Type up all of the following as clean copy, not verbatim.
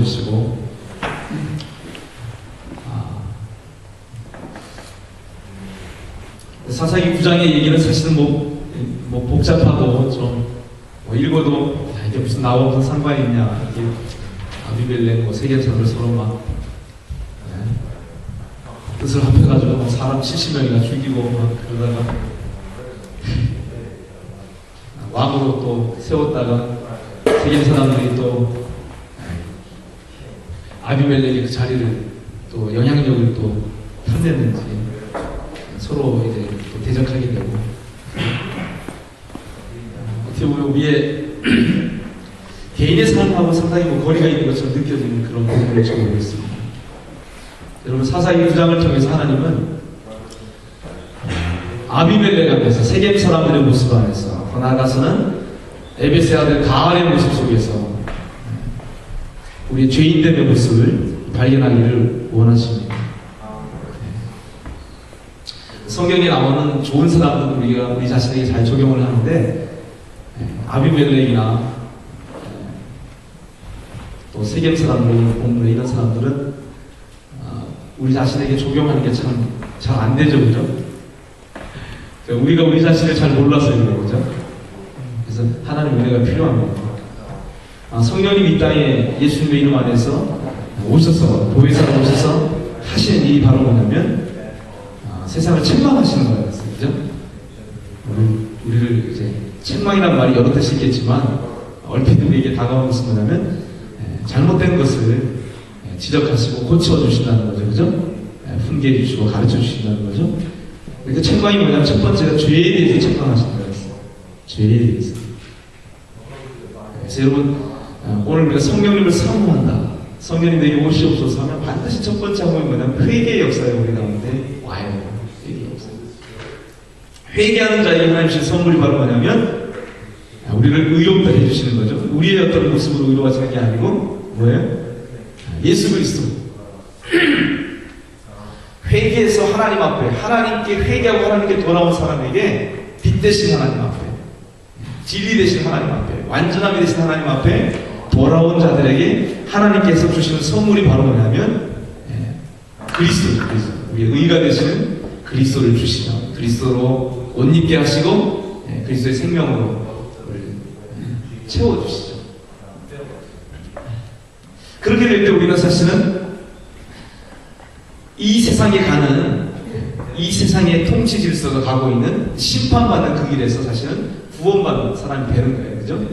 도와주시고, 사사기 9장의 얘기는 사실은 뭐 복잡하고 좀 읽어도 이게 무슨 나와 무슨 상관이 있냐, 이게 아비멜렉 세겜사람들 서로 막 뜻을 합해가지고 막 사람 70명이나 죽이고 막 그러다가 왕으로 또 세웠다가 세겜 사람들이 또 아비멜렉의 그 자리를 또 영향력을 또 탐냈는지 서로 이제 또 대적하게 되고, 어떻게 보면 우리의 개인의 삶하고 상당히 거리가 있는 것처럼 느껴지는 그런 부분을 적용하고 있습니다. 여러분, 사사기 9장을 통해서 하나님은 아비멜렉 앞에서 세겜 사람들의 모습 안에서, 더 나아가서는 에베스의 아들 가알의 모습 속에서 우리의 죄인됨의 모습을 발견하기를 원하십니다. 성경에 나오는 좋은 사람들은 우리가 우리 자신에게 잘 적용을 하는데, 아비멜렉이나 또 세겜 사람들, 본문에 이런 사람들은 우리 자신에게 적용하는 게 참 잘 안 되죠, 그죠? 우리가 우리 자신을 잘 몰라서 이런 거죠. 그래서 하나님 은혜가 필요합니다. 성령님 이 땅에 예수님의 이름 안에서 오셔서, 보혜사로 오셔서 하시는 일이 바로 뭐냐면 세상을 책망하시는 거예요, 그죠? 우리를 이제 책망이란 말이 여러 뜻이 있겠지만 얼핏 우리에게 다가오는 것은 뭐냐면 잘못된 것을 지적하시고 고쳐주신다는 거죠, 그죠? 훈계해 주시고 가르쳐 주신다는 거죠. 그 책망이 뭐냐면 첫 번째가 죄에 대해서 책망하시는 거예요. 죄에 대해서. 그래서 여러분, 오늘 우리가 성령님을 사모한다, 성령님 내게 오시옵소서 하면 반드시 첫 번째 항목이 뭐냐면 회개의 역사가 우리 가운데 와요. 회개의 역사. 회개하는 자에게 하나님 주신 선물이 바로 뭐냐면 우리를 의롭다 해주시는 거죠. 우리의 어떤 모습으로 의로워지는 게 아니고 뭐예요? 예수 그리스도. 회개해서 하나님 앞에, 하나님께 회개하고 하나님께 돌아온 사람에게 빛 대신 하나님 앞에, 진리 대신 하나님 앞에, 완전함이 대신 하나님 앞에 돌아온 자들에게 하나님께서 주시는 선물이 바로 뭐냐면 그리스도. 우리의 의가 되시는 그리스도를 주시며 그리스도로 옷 입게 하시고 그리스도의 생명으로 채워주시죠. 그렇게 될 때 우리가 사실은 이 세상에 가는, 이 세상의 통치 질서가 가고 있는 심판받는 그 길에서 사실은 구원받는 사람이 되는 거예요, 그죠?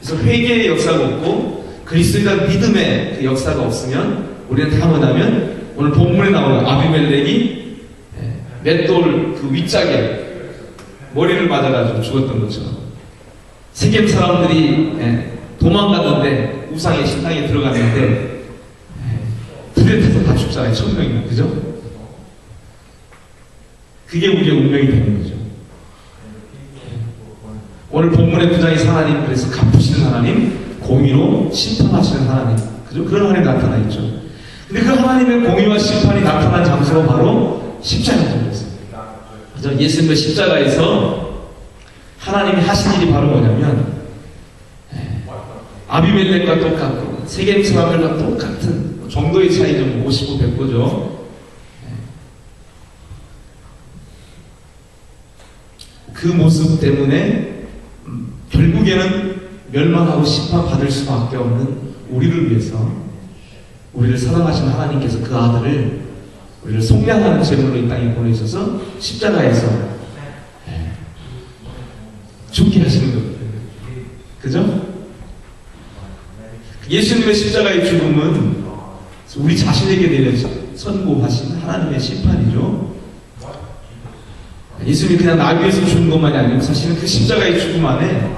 그래서 회개의 역사가 없고 그리스도에 대한 믿음의 그 역사가 없으면 우리는 다 뭐냐면 오늘 본문에 나오는 아비멜렉이 맷돌 그 윗짝에 머리를 맞아가지고 죽었던 것처럼, 세겜 사람들이 도망갔는데 우상의 신당에 들어갔는데 불에 타서 다 죽잖아요, 1000명이나, 그죠? 그게 우리의 운명이 되는 거죠. 오늘 본문의 9장에서 하나님, 그래서 갚으시는 하나님, 공의로 심판하시는 하나님, 그죠? 그런 하나님이 나타나 있죠. 근데 그 하나님의 공의와 심판이 나타난 장소가 바로 십자가였습니다. 그죠? 예수님의 십자가에서 하나님이 하신 일이 바로 뭐냐면 아비멜렉과 똑같고 세겜 사람들과 똑같은 정도의 차이죠. 50고 100고죠. 그 모습 때문에 결국에는 멸망하고 심판받을 수밖에 없는 우리를 위해서, 우리를 사랑하신 하나님께서 그 아들을 우리를 속량하는 제물로 이 땅에 보내셔서 십자가에서 죽게 하시는 겁니다. 그죠? 예수님의 십자가의 죽음은 우리 자신에게 내려져 선고하신 하나님의 심판이죠. 예수님이 그냥 나 위해서 죽은 것만이 아니고 사실은 그 십자가의 죽음 안에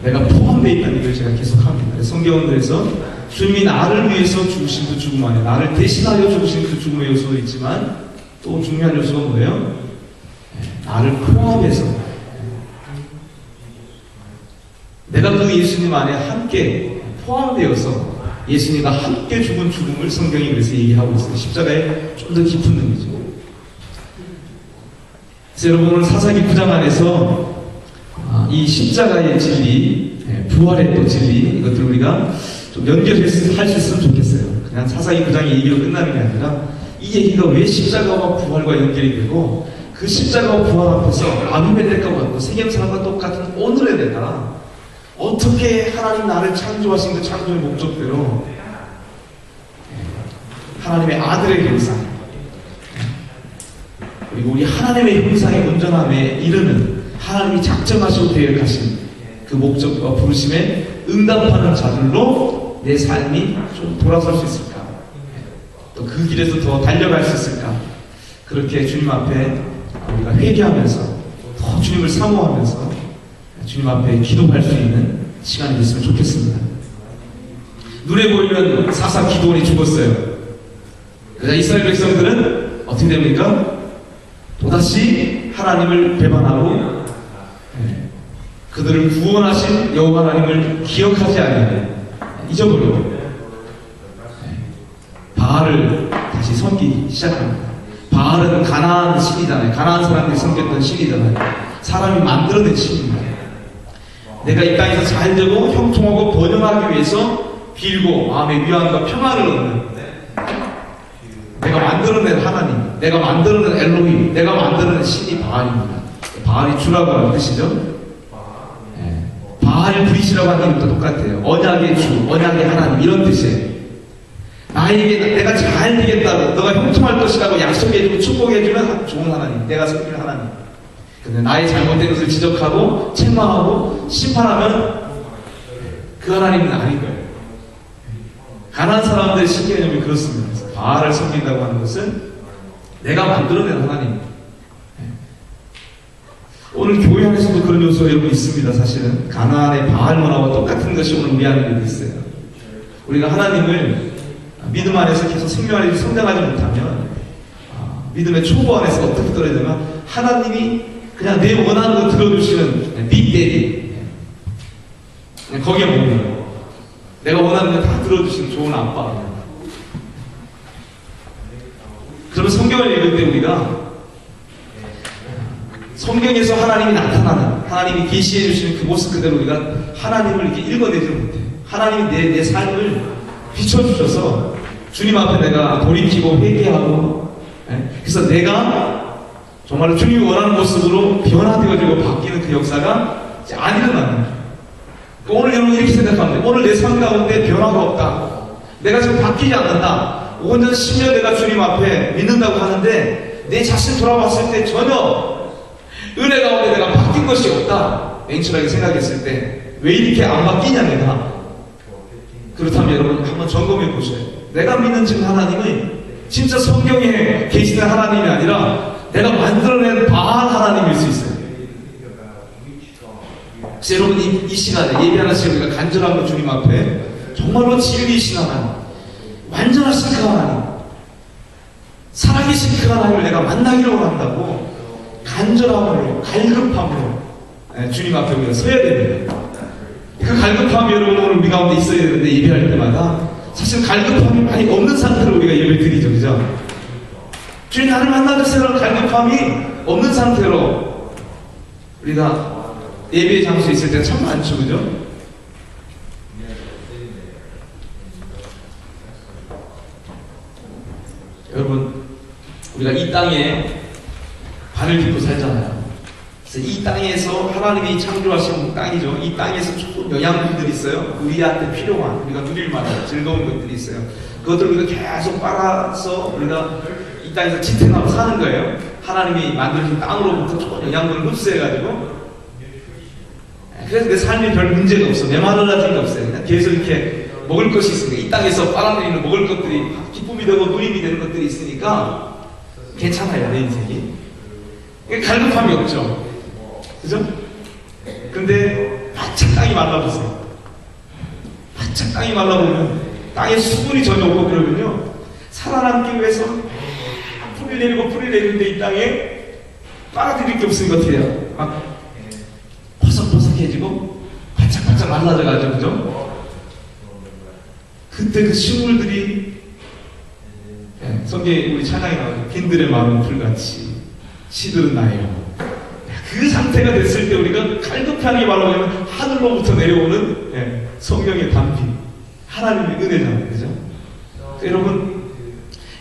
내가 포함되어 있다는 얘기를 제가 계속합니다. 성경은 그래서 주님이 나를 위해서 죽으신 그 죽음 안에, 나를 대신하여 죽으신 그 죽음의 요소도 있지만 또 중요한 요소가 뭐예요? 나를 포함해서 내가 그 예수님 안에 함께 포함되어서 예수님과 함께 죽은 죽음을 성경이 그래서 얘기하고 있어요. 십자가에 좀 더 깊은 의미죠. 그래서 여러분, 오늘 사사기 9장 안에서 이 십자가의 진리, 부활의 또 진리, 이것들 우리가 좀 연결할 수 있으면 좋겠어요. 그냥 사사기 9장의 얘기로 끝나는 게 아니라 이 얘기가 왜 십자가와 부활과 연결이 되고 그 십자가와 부활 앞에서 아비멜렉과 같고 세겜 사람과 똑같은 오늘의 내가 어떻게 하나님 나를 창조하신 그 창조의 목적대로 하나님의 아들의 형상 그리고 우리 하나님의 형상의 온전함에 이르는 하나님이 작정하시고 계획하신 그 목적과 부르심에 응답하는 자들로 내 삶이 좀 돌아설 수 있을까? 또 그 길에서 더 달려갈 수 있을까? 그렇게 주님 앞에 우리가 회개하면서 더 주님을 사모하면서 주님 앞에 기도할 수 있는 시간이 됐으면 좋겠습니다. 눈에 보이면 사사 기도원이 죽었어요. 그래서 이스라엘 백성들은 어떻게 됩니까? 또다시 하나님을 배반하고 그들을 구원하신 여호와 하나님을 기억하지 아니하고 잊어버리고 바알을 다시 섬기기 시작합니다. 바알은 가나안 신이잖아요. 가나안 사람들이 섬겼던 신이잖아요. 사람이 만들어낸 신입니다. 내가 이 땅에서 잘 되고 형통하고 번영하기 위해서 빌고 마음의 위안과 평안을 얻는 내가 만들어낸 하나님, 내가 만들어낸 엘로힘, 내가 만들어낸 신이 바알입니다. 바알이 주라고 하는 뜻이죠. 바알 브릿이라고 하는 것도 똑같아요. 언약의 주, 언약의 하나님 이런 뜻이에요. 나에게 내가 잘 되겠다고 너가 형통할 것이라고 약속해주고 축복해주는 좋은 하나님, 내가 섬기는 하나님. 근데 나의 잘못된 것을 지적하고 책망하고 심판하면 그 하나님은 아닌 거예요. 가난한 사람들의 신개념이 그렇습니다. 그래서 바알을 섬긴다고 하는 것은 내가 만들어낸 하나님. 오늘 교회 안에서도 그런 요소가 여러분 있습니다. 사실은 가나안의 바알 문화와 똑같은 것이 오늘 우리 안에도 있어요. 우리가 하나님을 믿음 안에서 계속 생명 안에서 성장하지 못하면 믿음의 초보 안에서 어떻게 떨어지냐면 하나님이 그냥 내 원하는 거 들어주시는 빅데디 거기에 머무는 거예요. 내가 원하는 거 다 들어주시는 좋은 아빠. 그러면 성경을 읽을 때 우리가 성경에서 하나님이 나타나는 하나님이 계시해 주시는 그 모습 그대로 우리가 하나님을 이렇게 읽어내지 못해요. 하나님이 내 삶을 비춰주셔서 주님 앞에 내가 돌이키고 회개하고 그래서 내가 정말로 주님이 원하는 모습으로 변화되어지고 바뀌는 그 역사가 이제 안 일어나는 거예요. 오늘 여러분 이렇게 생각하면 오늘 내 삶 가운데 변화가 없다. 내가 지금 바뀌지 않는다. 5년, 10년 내가 주님 앞에 믿는다고 하는데 내 자신 돌아봤을 때 전혀 은혜 가운데 내가 바뀐 것이 없다. 냉철하게 생각했을 때 왜 이렇게 안 바뀌냐 내가. 그렇다면 여러분 한번 점검해 보세요. 내가 믿는 지금 하나님은 진짜 성경에 계시는 하나님이 아니라 내가 만들어낸 바알 하나님일 수 있어요. 그래서 여러분 이 시간에 예배하는 시간에 우리가 간절한 주님 앞에 정말로 진리이신 하나님, 완전하신 그 하나님, 살아계신 그 하나님을 내가 만나기를 원한다고 간절함으로 갈급함으로 주님 앞에 우리가 서야 됩니다. 그 갈급함이 여러분 오늘 우리 가운데 있어야 되는데 예배할 때마다 사실 갈급함이 많이 없는 상태로 우리가 예배를 드리죠. 그죠? 주님 나를 만나주세요라는 갈급함이 없는 상태로 우리가 예배 장소에 있을 때가 참 많죠. 그죠? 여러분 우리가 이 땅에 발을 딛고 살잖아요. 그래서 이 땅에서 하나님이 창조하신 땅이죠. 이 땅에서 좋은 영양분들이 있어요. 우리한테 필요한 우리가 누릴 만한 즐거운 것들이 있어요. 그것들을 우리가 계속 빨아서 우리가 이 땅에서 지탱하고 사는 거예요. 하나님이 만들어준 땅으로부터 좋은 영양분을 흡수해가지고 그래서 내 삶에 별 문제가 없어. 메마르라진 게 없어요. 그냥 계속 이렇게 먹을 것이 있으니까 이 땅에서 빨아들이는 먹을 것들이 기쁨이 되고 누림이 되는 것들이 있으니까 괜찮아요. 내 인생이. 갈급함이 없죠. 그죠? 근데 바짝 땅이 말라보세요. 바짝 땅이 말라보면 땅에 수분이 전혀 없고 그러면요 살아남기 위해서 풀이 내리고 풀이 내리는데 이 땅에 빨아들일 게 없으니까 어떻게 해요? 막 퍼석퍼석해지고 바짝바짝 말라져가지고 그죠? 그때 그 식물들이 성경에 우리 찬양이 나오죠. 빈들의 마음은 풀같이 시들은 나예요. 그 상태가 됐을 때 우리가 갈급하게 말하면 하늘로부터 내려오는 성령의 담비 하나님의 은혜잖아요. 그죠? 여러분,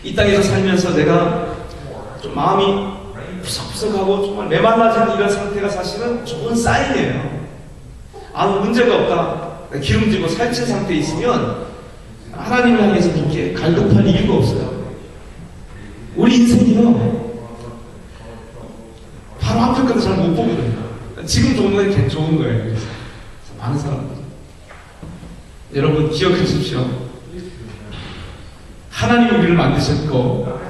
이 땅에서 살면서 내가 좀 마음이 푸석푸석하고 정말 메말라진 이런 상태가 사실은 좋은 사인이에요. 아무 문제가 없다, 기름지고 살찐 상태에 있으면 하나님을 향해서 그렇게 갈급할 이유가 없어요. 우리 인생이요, 바로 앞에 것도 잘 못 보거든요. 지금 좋은 건 좋은 거예요. 그래서 많은 사람들, 여러분 기억하십시오. 하나님 우리를 만드셨고,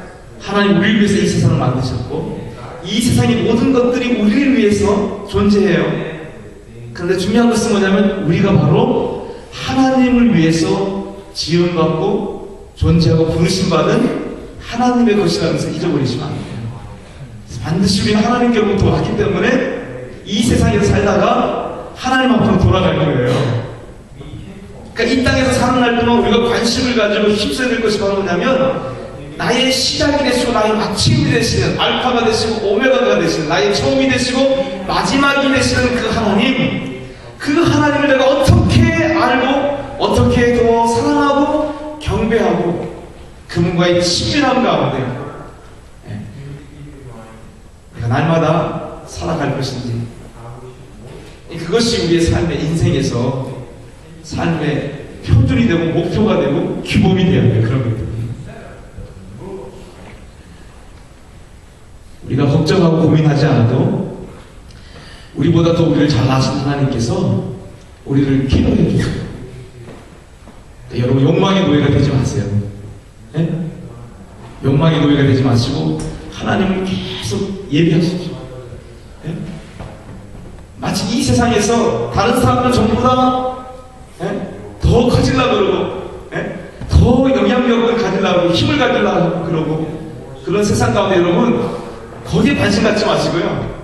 하나님 우리를 위해서 이 세상을 만드셨고, 이 세상의 모든 것들이 우리를 위해서 존재해요. 그런데 중요한 것은 뭐냐면 우리가 바로 하나님을 위해서 지음받고 존재하고 부르심받은 하나님의 것이라는 것을 잊어버리시면 안 돼요. 반드시 우리는 하나님께로부터 왔기 때문에 이 세상에서 살다가 하나님 앞으로 돌아갈 거예요. 그러니까 이 땅에서 사는 날 동안 우리가 관심을 가지고 힘써야 될 것이 바로 뭐냐면, 나의 시작이 되시고 나의 마침이 되시는, 알파가 되시고 오메가가 되시는, 나의 처음이 되시고 마지막이 되시는 그 하나님, 그 하나님을 내가 어떻게 알고 어떻게 더 사랑하고 경배하고 그분과의 친밀함 가운데 내가 날마다 살아갈 것인지, 그것이 우리의 삶의 인생에서 삶의 표준이 되고 목표가 되고 규범이 되어야 돼요. 그런 것들. 우리가 걱정하고 고민하지 않아도 우리보다 더 우리를 잘 아신 하나님께서 우리를 케어해 주세요. 여러분, 욕망의 노예가 되지 마세요. 네? 욕망의 노예가 되지 마시고 하나님을 계속 예비하십시오. 네? 마치 이 세상에서 다른 사람들은 전부 다 더 커지려고 그러고, 더 영향력을 가지려고, 힘을 가지려고 그러고, 그런 세상 가운데 여러분, 거기에 관심 갖지 마시고요.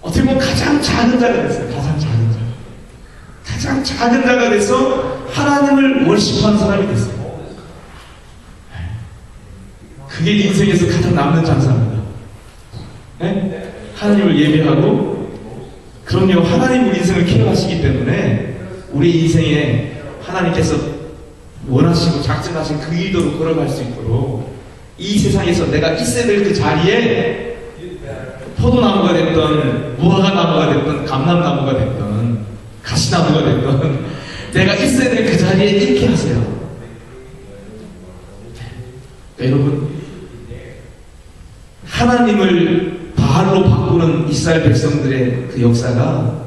어떻게 보면 가장 작은 자가 됐어요. 가장 작은 자. 가장 작은 자가 돼서 하나님을 월십하는 사람이 됐어요. 그게 인생에서 가장 남는 장사입니다. 하나님을 예배하고, 그럼요, 하나님 우리 인생을 케어하시기 때문에 우리 인생에 하나님께서 원하시고 작정하신 그 의도로 걸어갈 수 있도록 이 세상에서 내가 있어야 될 그 자리에 포도나무가 됐던 무화과나무가 됐던 감람나무가 됐던 가시나무가 됐던 내가 있어야 될 그 자리에 있게 하세요. 여러분, 하나님을 바알로 바꾸는 이스라엘 백성들의 그 역사가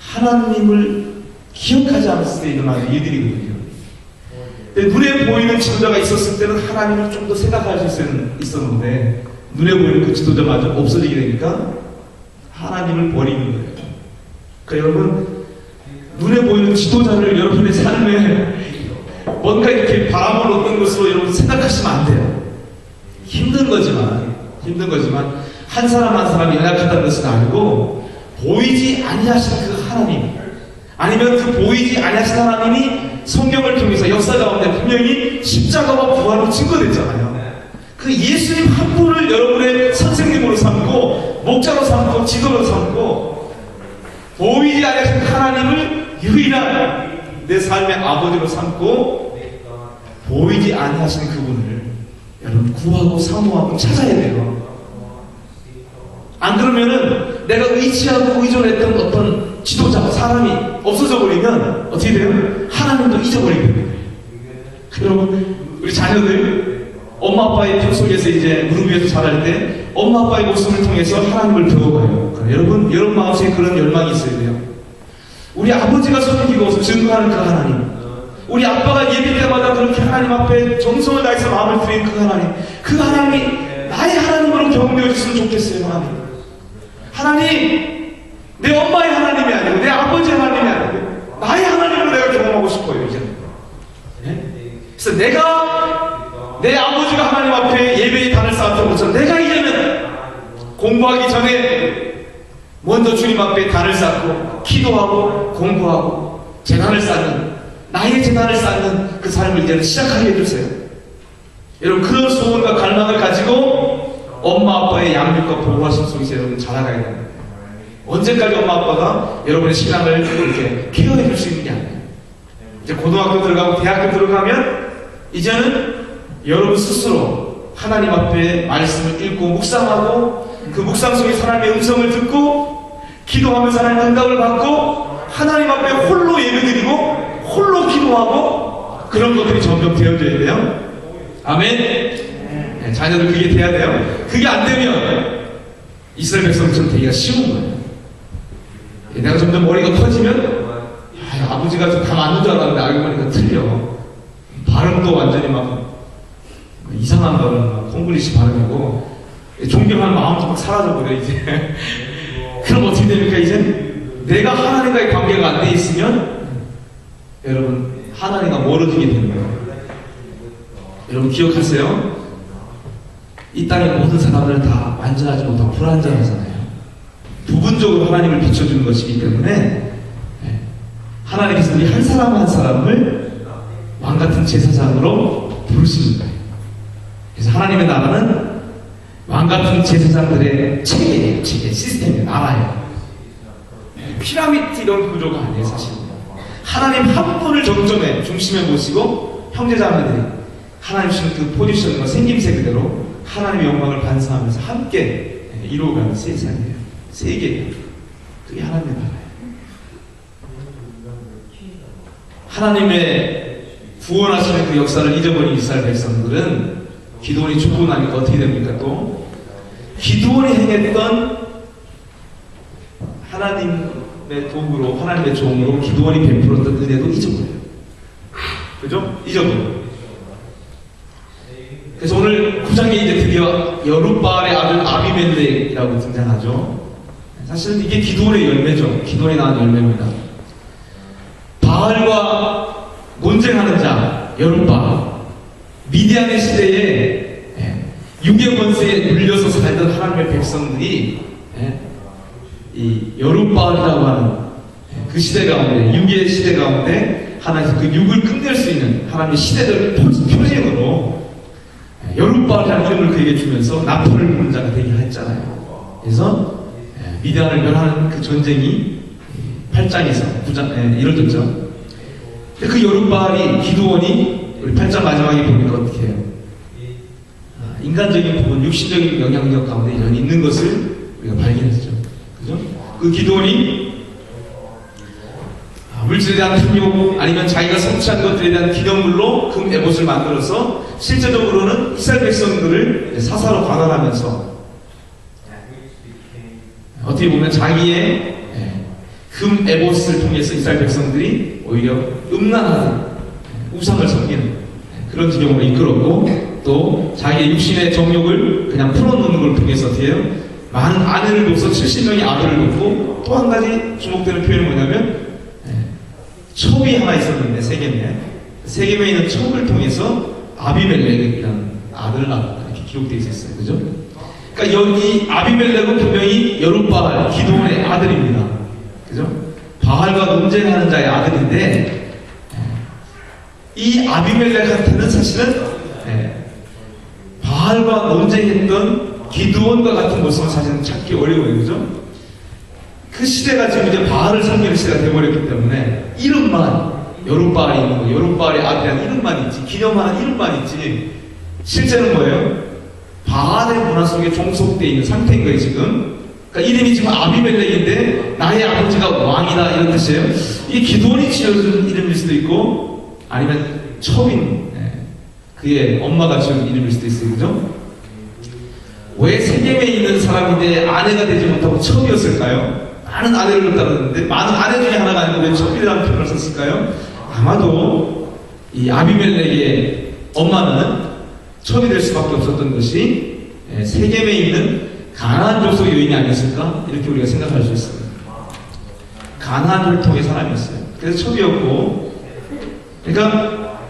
하나님을 기억하지 않았을 때 일어나는 일들이거든요. 눈에 보이는 지도자가 있었을 때는 하나님을 좀 더 생각할 수 있었는데, 눈에 보이는 그 지도자마저 없어지게 되니까 하나님을 버리는 거예요. 그러니까 여러분, 눈에 보이는 지도자를 여러분의 삶에 뭔가 이렇게 바람을 얻는 것으로 여러분 생각하시면 안 돼요. 힘든 거지만 한 사람 한 사람이 연약하다는 것을 알고 보이지 아니하신 그 하나님, 아니면 그 보이지 아니하신 하나님이 성경을 통해서 역사 가운데 분명히 십자가와 부활로 증거됐잖아요. 그 예수님 한 분을 여러분의 선생님으로 삼고 목자로 삼고 지도로 삼고 보이지 아니하신 하나님을 유일한 내 삶의 아버지로 삼고 보이지 아니하신 그분을 여러분 구하고 사모하고 찾아야 돼요. 안 그러면은 내가 의지하고 의존했던 어떤 지도자, 사람이 없어져 버리면 어떻게 돼요? 하나님도 잊어버리게 됩니다. 여러분, 우리 자녀들 엄마 아빠의 품 속에서 이제 무릎 위에서 자랄 때 엄마 아빠의 모습을 통해서 하나님을 배워가요. 여러분 마음속에 그런 열망이 있어야 돼요. 우리 아버지가 섬기고 증거하는 그 하나님, 우리 아빠가 예배 때마다 그렇게 하나님 앞에 정성을 다해서 마음을 드린 그 하나님, 그 하나님이 나의 하나님으로 경험되어 줬으면 좋겠어요. 하나님, 내 엄마의 하나님이 아니고 내 아버지의 하나님이 아니고 나의 하나님으로 내가 경험하고 싶어요. 이제 그래서 내가 내 아버지가 하나님 앞에 예배의 단을 쌓았던 것처럼 내가 이제는 공부하기 전에 먼저 주님 앞에 단을 쌓고 기도하고 공부하고 제단을 쌓는, 나의 제단을 쌓는 그 삶을 이제는 시작하게 해주세요. 여러분, 그런 소원과 갈망을 가지고 엄마 아빠의 양육과 보호하심 속에서 여러분 자라가야 됩니다. 언제까지 엄마 아빠가 여러분의 신앙을 이렇게 케어해 줄 수 있는 게 아니에요. 이제 고등학교 들어가고 대학교 들어가면 이제는 여러분 스스로 하나님 앞에 말씀을 읽고 묵상하고 그 묵상 속에 하나님의 음성을 듣고 기도하면서 하나님의 응답을 받고 하나님 앞에 홀로 예배드리고 홀로 기도하고 그런 것들이 점점 되어져야 돼요. 아멘. 네, 자녀들 그게 돼야 돼요. 그게 안 되면 이스라엘 백성처럼 되기가 쉬운 거예요. 내가 점점 머리가 커지면 아버지가 좀 다 맞는 줄 알았는데 알고 보니까 틀려. 발음도 완전히 막 이상한 발음, 막 콩글리시 발음이고 존경하는 마음도 막 사라져버려 이제. 그럼 어떻게 됩니까? 이제 내가 하나님과의 관계가 안 돼 있으면 여러분 하나님과 멀어지게 되는 거예요. 여러분 기억하세요. 이 땅의 모든 사람들은 다 완전하지 못하고 불완전하잖아요. 부분적으로 하나님을 비춰주는 것이기 때문에 하나님께서 우리 한 사람 한 사람을 왕같은 제사장으로 부르시는 거예요. 그래서 하나님의 나라는 왕같은 제사장들의 체계예요. 체계, 시스템이에요. 나라예요. 피라미드 이런 구조가 아니에요. 사실 하나님 한 분을 정점에 중심에 모시고 형제자매들이 하나님 주신 그 포지션과 생김새 그대로 하나님의 영광을 반사하면서 함께 이루어가는 세상이에요. 세계예요. 그게 하나님의 나라예요. 하나님의 구원하시는 그 역사를 잊어버린 이스라엘 백성들은 기드온이 죽고 나니까 어떻게 됩니까? 또 기드온이 행했던 하나님의 도구로 하나님의 종으로 기드온이 베풀었던 은혜도 잊어버려요. 그죠? 잊어버려요. 그래서 오늘 9장에 이제 드디어 여룻바알의 아들 아비멜렉이라고 등장하죠. 사실은 이게 기드온의 열매죠. 기드온이 낳은 열매입니다. 바알과 논쟁하는 자 여룻바알, 미디안의 시대에 6의 권세에 눌려서 살던 하나님의 백성들이 이 여룻바알이라고 하는 그 시대 가운데, 6의 시대 가운데 하나님께서 그 6을 끝낼 수 있는 하나님의 시대를 표징으로 여룻바알이라는 이름을 그에게 주면서 나팔을 부는 자가 되게 했잖아요. 그래서 미디안을 멸하는 그 전쟁이 8장에서 9장 이루어졌죠. 그 여룻바알이 기드온이 우리 8장 마지막에 보니까 어떻게 해요? 인간적인 부분, 육신적인 영향력 가운데 여전히 있는 것을 우리가 발견했죠. 그죠? 그 기드온이 물질에 대한 탐욕 아니면 자기가 성취한 것들에 대한 기념물로 금 에봇을 만들어서 실제적으로는 이스라엘 백성들을 사사로 관할하면서 어떻게 보면 자기의 금 에봇을 통해서 이스라엘 백성들이 오히려 음란하는 우상을 섬기는 그런 지경으로 이끌었고 또 자기의 육신의 정욕을 그냥 풀어놓는 걸 통해서 어떻게 해요? 많은 아내를 둬서 70명의 아들을 놓고 또 한 가지 주목되는 표현이 뭐냐면 첩이 하나 있었는데 세겜에 있는 첩을 통해서 아비멜렉이라는 아들을 낳았다 이렇게 기록되어 있었어요. 그죠? 그러니까 여기 아비멜렉은 분명히 여룻바알 기드온의 아들입니다. 그죠? 바알과 논쟁하는 자의 아들인데 이 아비멜렉한테는 사실은 바알과 논쟁했던 기드온과 같은 모습은 사실은 찾기 어려워요. 그죠? 그 시대가 지금 이제 바알을 섬기는 시대가 되어버렸기 때문에 이름만 여룻바알이 있는 거, 여룻바알의 아들이라는 이름만 있지, 기념하는 이름만 있지 실제는 뭐예요? 바알의 문화 속에 종속되어 있는 상태인 거예요 지금. 그러니까 이름이 지금 아비멜렉인데 나의 아버지가 왕이다 이런 뜻이에요. 이게 기드온이 지어준 이름일 수도 있고 아니면 첩인 그의 엄마가 지은 이름일 수도 있어요. 그죠? 왜 세겜에 있는 사람인데 아내가 되지 못하고 첩이었을까요? 많은 아내를 따랐는데 많은 아내 중에 하나가 아닌데 왜 첩이라는 표현을 썼을까요? 아마도 이 아비멜렉의 엄마는 첩이 될 수밖에 없었던 것이 세겜에 있는 가나안 족속 여인이 아니었을까? 이렇게 우리가 생각할 수 있습니다. 가나안 혈통의 사람이었어요. 그래서 첩이었고, 그러니까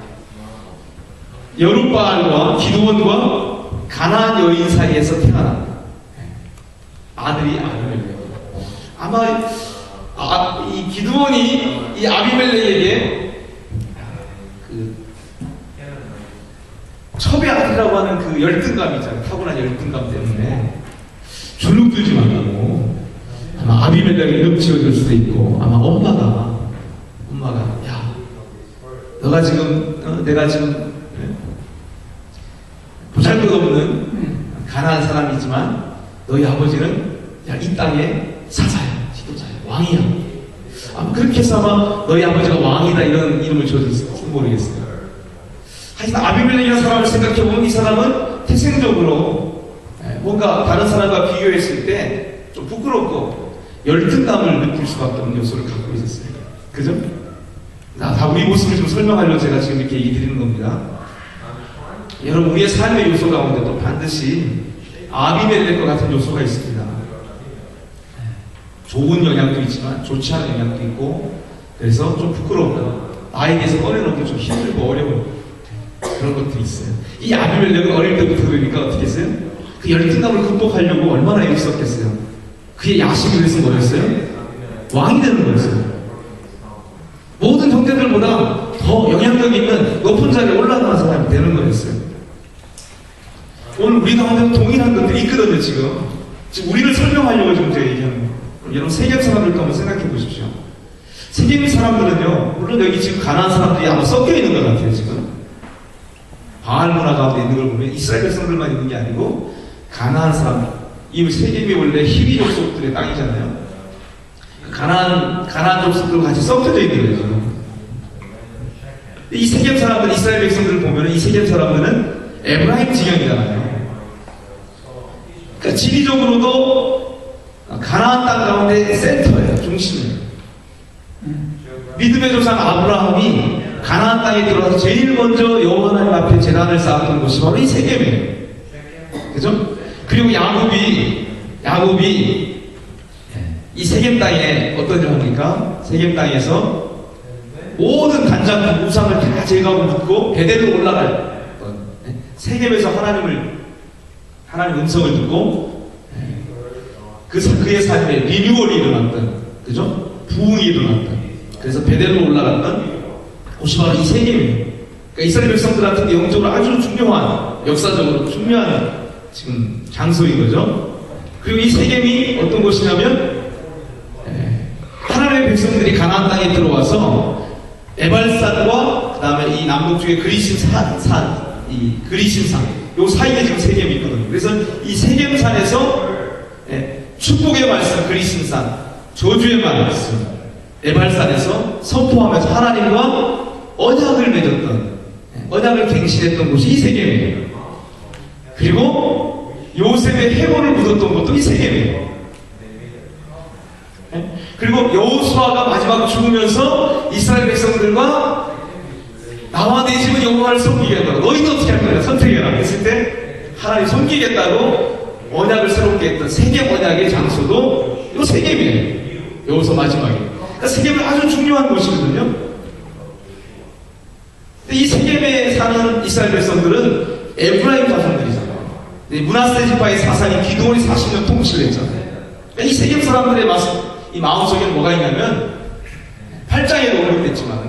여룻바알과 기드온과 가나안 여인 사이에서 태어난 아들이 아비멜렉. 아마 이 기드온이 이 아비멜렉에게 그 첩의 아들이라고 하는 그 열등감이 있잖아요. 타고난 열등감 때문에 주눅들지 말라고 아마 아비멜렉이 이름 지어줄 수도 있고 아마 엄마가 야 너가 지금 내가 지금 보잘것없는 가난한 사람이지만 너희 아버지는 이 땅의 사사야, 지도자야, 왕이야. 그렇게 해서 아마 너희 아버지가 왕이다 이런 이름을 지어줬을지 모르겠어요. 하지만 아비멜렉이라는 사람을 생각해보면 이 사람은 태생적으로 뭔가 다른 사람과 비교했을 때 좀 부끄럽고 열등감을 느낄 수밖에 없는 요소를 갖고 있었어요. 그죠? 다 우리 모습을 좀 설명하려고 제가 지금 이렇게 얘기 드리는 겁니다. 여러분, 우리의 삶의 요소 가운데도 반드시 아비멜렉과 같은 요소가 있습니다. 좋은 영향도 있지만 좋지 않은 영향도 있고, 그래서 좀 부끄럽고 나에 대해서 꺼내놓기 좀 힘들고 어려운 그런 것들이 있어요. 이 아비멜렉은 어릴 때부터 그러니까 어떻게 했어요? 그 열등감을 극복하려고 얼마나 애썼겠어요. 그의 야심이 그래서 뭐였어요? 왕이 되는 거였어요. 모든 형제들보다 더 영향력 있는 높은 자리에 올라가는 사람이 되는 거였어요. 오늘 우리 가운데 동일한 것들이 있거든요. 지금 우리를 설명하려고 지금 제가 얘기하는 거예요. 여러분, 세겜 사람들도 한번 생각해 보십시오. 세겜 사람들은요, 물론 여기 지금 가난한 사람들이 아마 섞여 있는 것 같아요. 지금 바알 문화 가운데 있는 걸 보면 이스라엘 백성들만 있는 게 아니고 가난한 사람들, 이 세겜이 원래 히위 족속들의 땅이잖아요. 가난한 족속들과 같이 섞여져 있는 거죠. 이 세겜 사람들, 이스라엘 백성들을 보면 이 세겜 사람들은 에브라임 지경이잖아요. 그러니까 지리적으로도 가나안 땅 가운데 센터예요. 중심이에요. 믿음의 조상 아브라함이 가나안 땅에 들어와서 제일 먼저 여호와 하나님 앞에 제단을 쌓았던 곳이 바로 이 세겜이에요. 그죠? 그리고 야곱이 이 세겜 땅에 어떤 일을 합니까? 세겜 땅에서 모든 단장 우상을 다 제거하고 묻고 베델로 올라갈 세겜에서 하나님 음성을 듣고 그의 삶에 리뉴얼이 일어났던, 그죠? 부흥이 일어났던, 그래서 베델로 올라갔던 곳이 바로 이 세겜이에요. 그러니까 이스라엘 백성들한테 영적으로 아주 중요한, 역사적으로 중요한 지금 장소인 거죠. 그리고 이 세겜이 어떤 곳이냐면 하나님의 백성들이 가나안 땅에 들어와서 에발산과 그 다음에 이 남북 쪽에 이 그리심산 요 사이에 지금 세겜이 있거든요. 그래서 이 세겜산에서 축복의 말씀 그리심산, 저주의 말씀 에발산에서 선포하면서 하나님과 언약을 맺었던, 언약을 갱신했던 곳이 이 세겜이에요. 그리고 요셉의 해골을 묻었던 것도 이 세겜이에요. 그리고 여호수아가 마지막 죽으면서 이스라엘 백성들과 나와 내 집은 여호와를 섬기겠다고, 너희도 어떻게 할 거냐 선택해라 했을 때 하나님 섬기겠다고 언약을 새롭게 했던 세겜 언약의 장소도 이 세겜이에요. 여호수아 마지막에. 그러니까 세겜은 아주 중요한 곳이거든요. 근데 이 세겜에 사는 이스라엘 백성들은 에브라임 자손들이잖아요. 므낫세 지파의 사상이 기드온이 40년 통치를 했잖아요. 그러니까 이 세겜 사람들의 이 마음속에는 뭐가 있냐면 8장에도 언급됐지만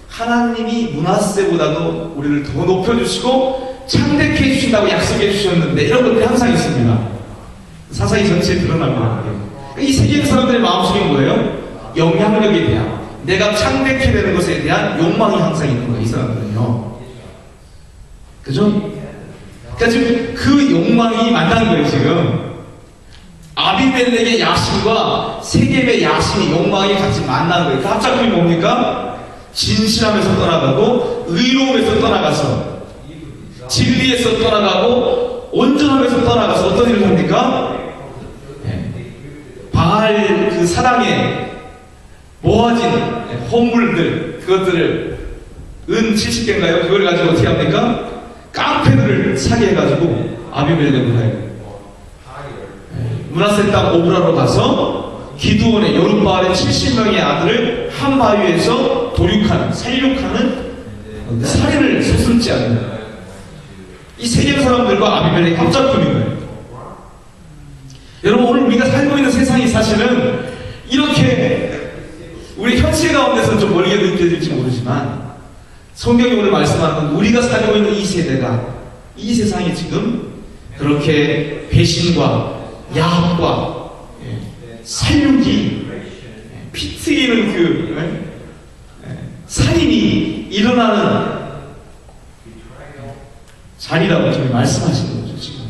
하나님이 므낫세보다도 우리를 더 높여주시고 창대케 해주신다고 약속해 주셨는데 이런 것들이 항상 있습니다. 사상이 전체에 드러납니다. 이 세계 사람들의 마음속에 뭐예요? 영향력에 대한, 내가 창대케 되는 것에 대한 욕망이 항상 있는 거예요. 이 사람들은요. 그죠? 그러니까 지금 그 욕망이 만난 거예요. 지금 아비멜렉의 야심과 세겜의 야심이, 욕망이 같이 만나는 거예요. 그 합작품이 뭡니까? 진실함에서 떠나가고 의로움에서 떠나가서 진리에서 떠나가고 온전함에서 떠나가서 어떤 일을 합니까? 바알 그 사랑에 모아진 헌물들, 그것들을 은 70개인가요? 그걸 가지고 어떻게 합니까? 깡패들을 사게 해가지고 아비멜렉을 해요. 므낫세 땅 오브라로 가서 기드온의 여룻바알의 70명의 아들을 한 바위에서 살육하는 살인을 서슴지 않는 이 세겜 사람들과 아비멜렉의 합작품인 거예요. 여러분, 오늘 우리가 살고 있는 세상이 사실은 이렇게 우리 현실 가운데서는 좀 멀게 느껴질지 모르지만 성경이 오늘 말씀하는 건 우리가 살고 있는 이 세대가, 이 세상이 지금 그렇게 배신과 야합과 살육이 피 튀기는 살인이 일어나는 자리라고 지금 말씀하시는 거죠, 지금.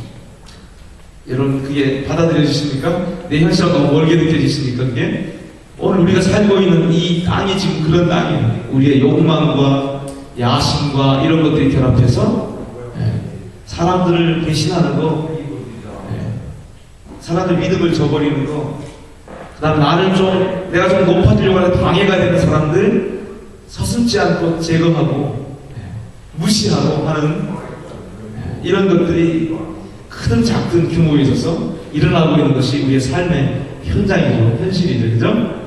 여러분, 그게 받아들여 지십니까? 내 현실과 너무 멀게 느껴지십니까, 그게? 오늘 우리가 살고 있는 이 땅이 지금 그런 땅이에요. 우리의 욕망과 야심과 이런 것들이 결합해서 사람들을 배신하는 거, 사람들 믿음을 저버리는 거, 그 다음에 내가 좀 높아지려고 하는 방해가 되는 사람들 서슴지 않고 제거하고 무시하고 하는 이런 것들이 크든 작든 규모에 있어서 일어나고 있는 것이 우리의 삶의 현장이죠. 현실이죠. 그죠?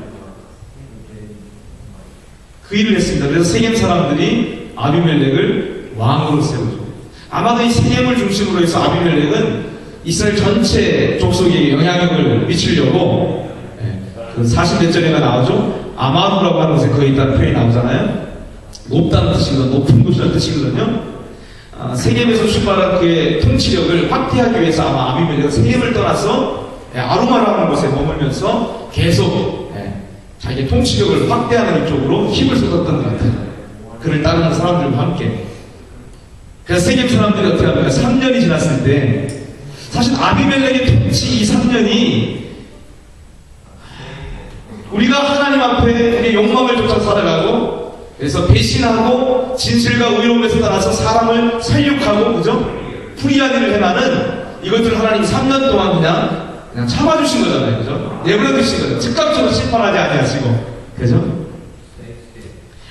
그 일을 했습니다. 그래서 세겜 사람들이 아비멜렉을 왕으로 세우죠. 아마도 이 세겜을 중심으로 해서 아비멜렉은 이스라엘 전체 족속에게 영향력을 미치려고 그 40몇 절에가 나오죠. 아마루라고 하는 곳에 거의 있다는 표현이 나오잖아요. 높다는 뜻이거든요. 높은 곳이라는 뜻이거든요. 세겜에서 출발한 그의 통치력을 확대하기 위해서 아마 아비멜렉은 세겜을 떠나서 아루마라는 곳에 머물면서 계속 자기의 통치력을 확대하는 쪽으로 힘을 쏟았던 것 같아요. 그를 따르는 사람들과 함께. 그래서 세겜 사람들이 어떻게 합니까? 3년이 지났을 때 사실 아비멜렉의 통치 이 3년이 우리가 하나님 앞에 우리의 욕망을 쫓아 살아가고 그래서 배신하고 진실과 의로움에서 따라서 사람을 살육하고 그죠? 불의한 일을 행하는 이것들을 하나님 3년 동안 그냥 참아주신 거잖아요. 그죠? 내버려 두신 거죠. 즉각적으로 심판하지 아니하시고. 그죠?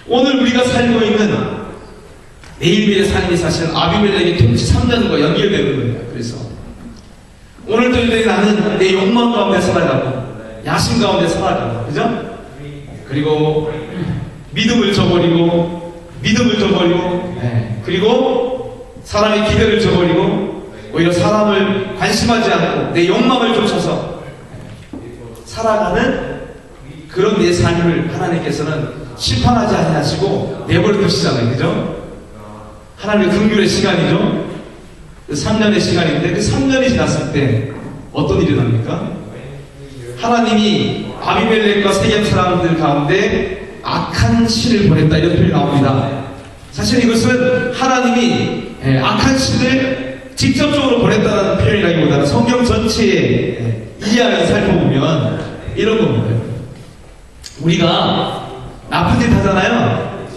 오늘 우리가 살고 있는 내일의 삶이 사실은 아비멜렉의 통치 3년과 연결되는 거예요. 그래서 오늘도 나는 내 욕망 가운데 살아가고 야심 가운데 살아가고 그죠? 그리고 믿음을 저버리고 그리고 사람의 기대를 저버리고 오히려 사람을 관심하지 않고 내 욕망을 쫓아서 살아가는 그런 내 삶을 하나님께서는 심판하지 아니하시고 내버려 두시잖아요. 그죠? 하나님의 긍휼의 시간이죠. 그 3년의 시간인데 그 3년이 지났을 때 어떤 일이 납니까? 하나님이 아비멜렉과 세겜 사람들 가운데 악한 신을 보냈다 이런 표현이 나옵니다. 사실 이것은 하나님이 악한 신을 직접적으로 보냈다는 표현이라기보다는 성경 전체의 이해를 살펴보면 이런 겁니다. 우리가 나쁜 짓 하잖아요.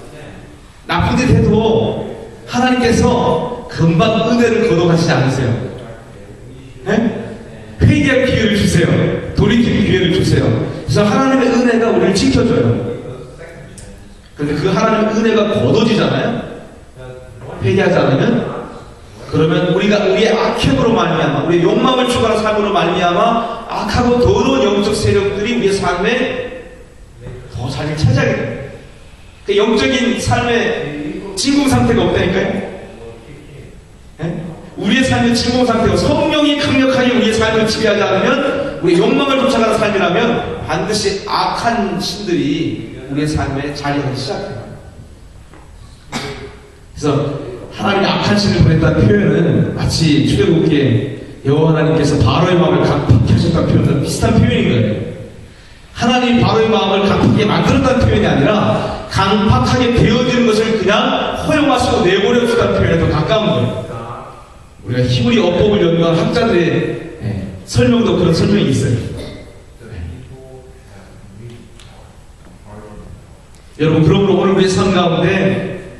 나쁜 짓 해도 하나님께서 금방 은혜를 거둬가시지 않으세요. 회개할 기회를 주세요. 돌이킬 기회를 주세요. 그래서 하나님의 은혜가 우리를 지켜줘요. 그런데 그 하나님의 은혜가 거둬지잖아요. 회개하지 않으면 그러면 우리가 우리의 악행으로 말미암아 우리의 욕망을 추구하는 삶으로 말미암아 악하고 더러운 영적 세력들이 우리의 삶에 더 자리를 차지하게 됩니다. 그 영적인 삶의 진공 상태가 없다니까요. 우리의 삶의 진공 상태가 성령이 강력하게 우리의 삶을 지배하지 않으면 우리의 욕망을 쫓아가는 삶이라면 반드시 악한 신들이 우리의 삶에 자리하기 시작해요. 그래서 하나님이 악한 신을 보냈다는 표현은 마치 출애굽기에 여호와 하나님께서 바로의 마음을 강팍케 하셨다는 표현과 비슷한 표현인 거예요. 하나님이 바로의 마음을 강팍하게 만들었다는 표현이 아니라 강팍하게 되어지는 것을 그냥 허용하시고 내버려 주다는 표현에 더 가까운 거예요. 우리가 히브리 어법을 연구한 학자들의 설명도 그런 설명이 있어요. 여러분, 그러므로 오늘 우리의 삶 가운데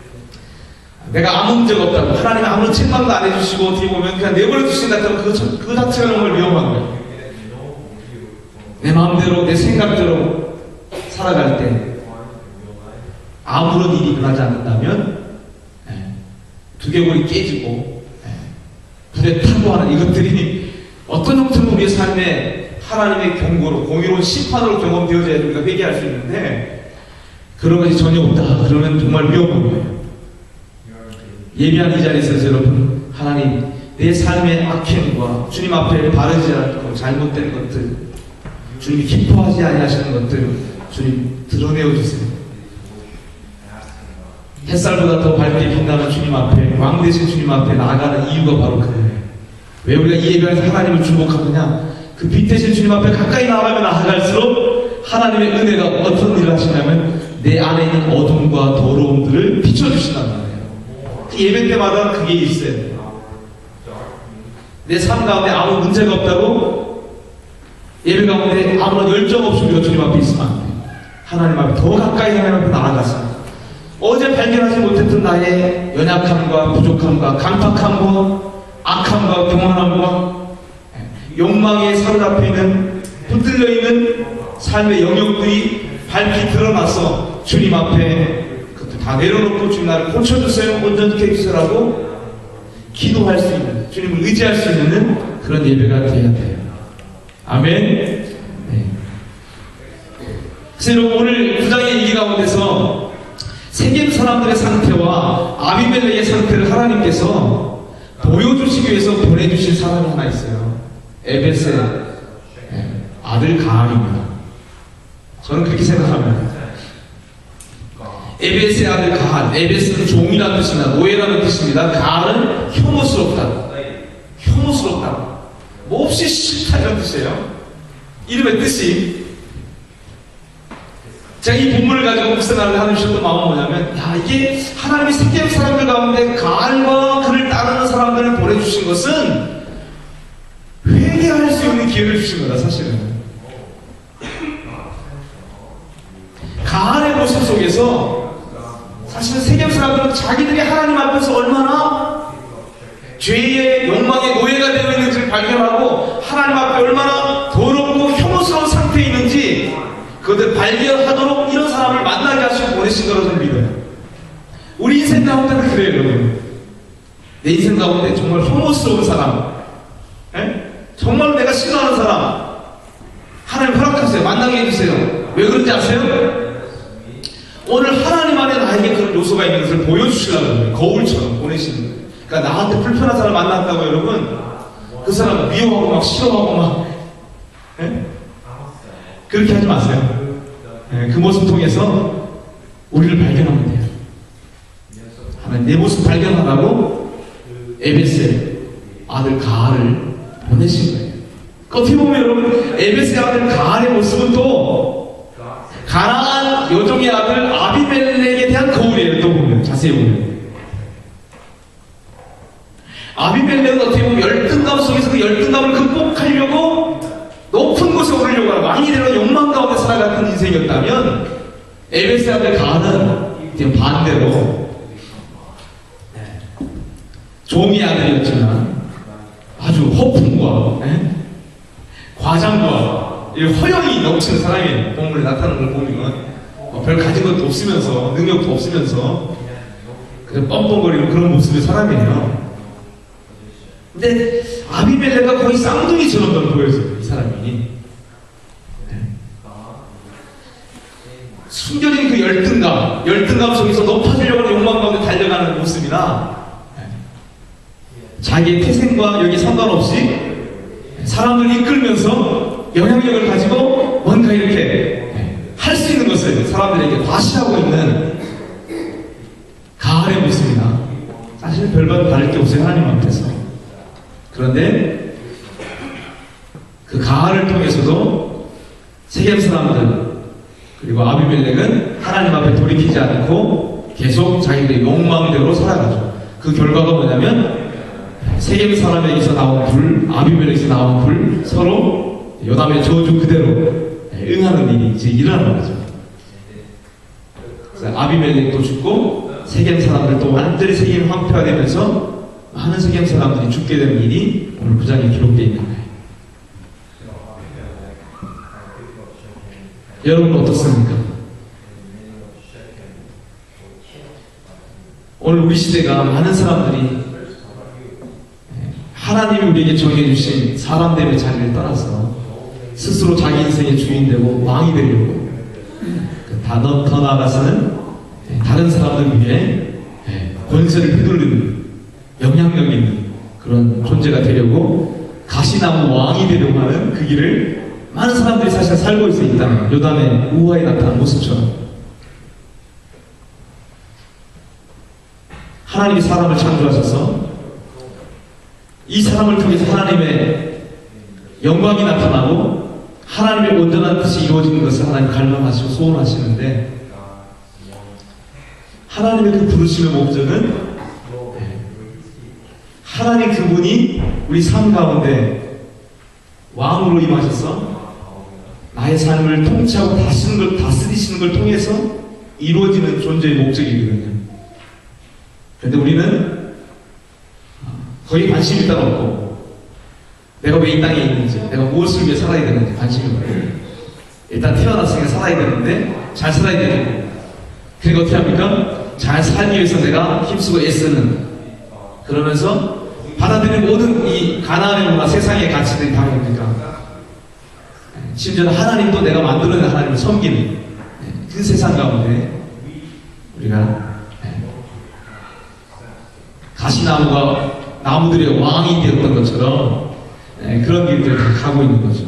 내가 아무 문제가 없다고 하나님이 아무런 책망도 안 해주시고 어떻게 보면 그냥 내버려 두신다면 그 자체가 정말 위험한 거예요. 내 마음대로 내 생각대로 살아갈 때 아무런 일이 일어나지 않는다면 두개골이 깨지고 불에 타고 하는 이것들이 어떤 형태로 우리의 삶에 하나님의 경고로 공의로운 심판으로 경험되어져야 우리가 회개할 수 있는데 그런 것이 전혀 없다. 그러면 정말 위험한 거예요. 예비한 이 자리에서 여러분, 하나님 내 삶의 악행과 주님 앞에 바르지 않고 잘못된 것들, 주님이 기뻐하지 아니하시는 것들 주님 드러내어 주세요. 햇살보다 더 밝게 빛나는 주님 앞에, 왕 되신 주님 앞에 나아가는 이유가 바로 그거예요. 왜 우리가 이 예배에서 하나님을 주목하느냐? 그 빛 되신 주님 앞에 가까이 나아가면 나아갈수록 하나님의 은혜가 어떤 일을 하시냐면 내 안에 있는 어둠과 더러움들을 비춰주신단 말이에요. 예배 때마다 그게 있어야 돼요. 내 삶 가운데 아무 문제가 없다고 예배 가운데 아무런 열정 없이 우리가 주님 앞에 있으면 안 돼요. 하나님 앞에 더 가까이 하나님 앞에 나아가서 어제 발견하지 못했던 나의 연약함과 부족함과 강팍함과 악함과 교만함과 욕망에 사로잡혀 있는 붙들려 있는 삶의 영역들이 밝히 드러나서 주님 앞에 그것도 다 내려놓고 주님 나를 고쳐주세요, 온전케 해주세요라고 기도할 수 있는, 주님을 의지할 수 있는 그런 예배가 되어야 돼요. 아멘. 네. 그래서 여러분 오늘 9장의 얘기 가운데서 세겜 사람들의 상태와 아비멜렉의 상태를 하나님께서 보여주시기 위해서 보내주신 사람이 하나 있어요. 에벳의 아들 가알입니다. 저는 그렇게 생각합니다. 에벳의 아들 가알, 에벳은 종이라는 뜻입니다. 노예라는 뜻입니다. 가알은 혐오스럽다. 혐오스럽다. 몹시 싫다 이런 뜻이에요. 이름의 뜻이. 제가 이 본문을 가지고 묵상을 하는 주셨던 마음은 뭐냐면, 야, 이게 하나님이 세겜 사람들 가운데 가알과 그를 따르는 사람들을 보내주신 것은 회개할 수 있는 기회를 주신 거다, 사실은. 가알의 모습 속에서 사실은 세겜 사람들은 자기들이 하나님 앞에서 얼마나 죄의 욕망의 노예가 되어 있는지를 발견하고 하나님 앞에 얼마나 더럽고 혐오스러운 상태에 있는지 그것을 발견하도록 이런 사람을 만나게 하시고 보내신 거라고 저는 믿어요. 우리 인생 가운데는 그래요, 여러분. 내 인생 가운데 정말 혐오스러운 사람, 정말 내가 싫어하는 사람 하나님 허락하세요. 만나게 해주세요. 왜 그런지 아세요? 오늘 하나님 안에 나에게 그런 요소가 있는 것을 보여주시려고 해요. 거울처럼 보내시는 거예요. 그러니까 나한테 불편한 사람 만났다고 여러분, 그 사람 미워하고 막 싫어하고 막 그렇게 하지 마세요. 그 모습 통해서 우리를 발견하면 돼요. 하나님 내 모습 발견하라고 에벳의 아들 가알을 보내신 거예요. 어떻게 보면 여러분, 에벳의 아들 가알의 모습은 또 가나안 여종의 아들 아비멜렉에 대한 거울이에요. 또 보면, 자세히 보면. 아비멜렉은 어떻게 보면 열등감 속에서 그 열등감을 극복하려고 높은 곳에 오르려고 하는 왕이 되는 욕망 가운데 살아갔던 인생이었다면, 에벳의 아들 가알은 반대로 종의 아들이었지만 아주 허풍과 과장과 허영이 넘치는 사람이 본문에 나타나는 걸 보면 별 가진 것도 없으면서 능력도 없으면서 그냥 뻥뻥거리는 그런 모습의 사람이에요. 근데 아비멜렉가 거의 쌍둥이처럼 보였어요, 이 사람이. 숨겨진 그 열등감 속에서 높아지려고 하는 욕망 가운데 달려가는 모습이나 자기의 태생과 여기 상관없이 사람을 이끌면서 영향력을 가지고 뭔가 이렇게 할 수 있는 것을 사람들에게 과시하고 있는 가알의 모습이나 사실 별반 다를 게 없어요, 하나님 앞에서. 그런데 그 가알을 통해서도 세겜 사람들 그리고 아비멜렉은 하나님 앞에 돌이키지 않고 계속 자기들의 욕망대로 살아가죠. 그 결과가 뭐냐면 세겜 사람에게서 나온 불, 아비멜렉에서 나온 불, 서로 요담의 저주 그대로 응하는 일이 이제 일어나는 거죠. 그래서 아비멜렉도 죽고 세겜 사람들도 완전히 세겜이 황폐화되면서 많은 세겜 사람들이 죽게 되는 일이 오늘 9장에 기록되어 있는 거예요. 여러분 어떻습니까? 오늘 우리 시대가 많은 사람들이 하나님이 우리에게 정해주신 사람됨의 자리를 떠나서 스스로 자기 인생의 주인 되고 왕이 되려고 더 나아가서는 다른 사람들 위해 권세를 휘두르는 영향력 있는 그런 존재가 되려고 가시나무 왕이 되려고 하는 그 길을 많은 사람들이 사실 살고 있다는 요담의 우화에 나타난 모습처럼 하나님이 사람을 창조하셔서 이 사람을 통해서 하나님의 영광이 나타나고 하나님의 온전한 뜻이 이루어지는 것을 하나님 갈망하시고 소원하시는데 하나님의 그 부르심의 목적은 하나님 그분이 우리 삶 가운데 왕으로 임하셔서 나의 삶을 통치하고 다스리시는 걸 통해서 이루어지는 존재의 목적이거든요. 그런데 우리는 거의 관심이 따로 없고, 내가 왜 이 땅에 있는지, 내가 무엇을 위해 살아야 되는지 관심이 없고, 일단 태어났으니까 살아야 되는데 잘 살아야 되고, 그리고 어떻게 합니까? 잘 살기 위해서 내가 힘쓰고 애쓰는, 그러면서 받아들이는 모든 이 가나안의 문화, 세상의 가치들이 다 뭡니까? 심지어는 하나님도 내가 만들어낸 하나님을 섬기는 그 세상 가운데 우리가 가시나무가 나무들의 왕이 되었던 것처럼 그런 길들을 다 가고 있는 거죠.